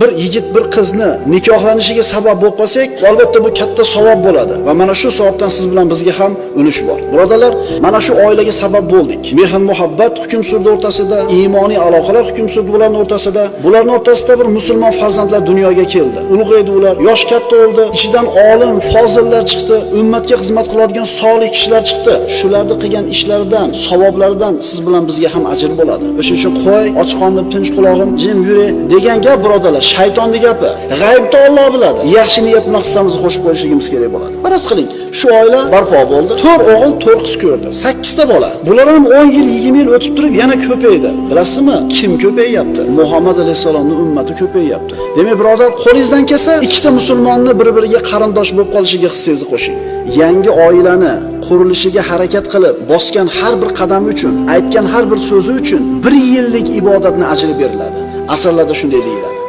Bir yigit bir qizni nikohlanishiga sabab bo'lib qolsak, albatta bu katta savob bo'ladi va mana shu savobdan siz bilan bizga ham ulush bor. Birodarlar, mana shu oilaga sabab bo'ldik. Mehr muhabbat hukm surdi o'rtasida, iymoniy aloqalar hukm surdi ularning o'rtasida. Bularning o'rtasida bir musulmon farzandlar dunyoga keldi. Ulg'aydi ular, yosh katta bo'ldi, ichidan olim, fozillar chiqdi, ummatga xizmat qiladigan solih kishilar chiqdi. Shularning qilgan ishlaridan, savoblaridan siz bilan bizga ham ajr bo'ladi. O'shuning uchun qo'y, och qonli tinch qulog'im, jim yuri degan gap birodarlar shaytonning gapi. G'aybda Alloh biladi. Yaxshi niyat maqsadimizni qo'shib qo'yishimiz kerak bo'ladi. Faraz qiling, shu oila barpo bo'ldi. 4 o'g'il, 4 qiz ko'rdi. 8 ta bola. Bular ham 10 yil, 20 yil o'tib turib yana ko'paydi. Bilasizmi? Kim ko'payyapti? Muhammad alayhisolamning ummati ko'payyapti. Demak, birodar, qo'lingizdan kelsa, ikkita musulmonni bir-biriga qarindosh bo'lib qolishiga hissangizni qo'shing. Yangi oilani qurilishiga harakat qilib, bosgan har bir qadami uchun, aytgan har bir so'zi uchun 1 yillik ibodatni ajri beriladi. Asarlarda shunday deyiladi.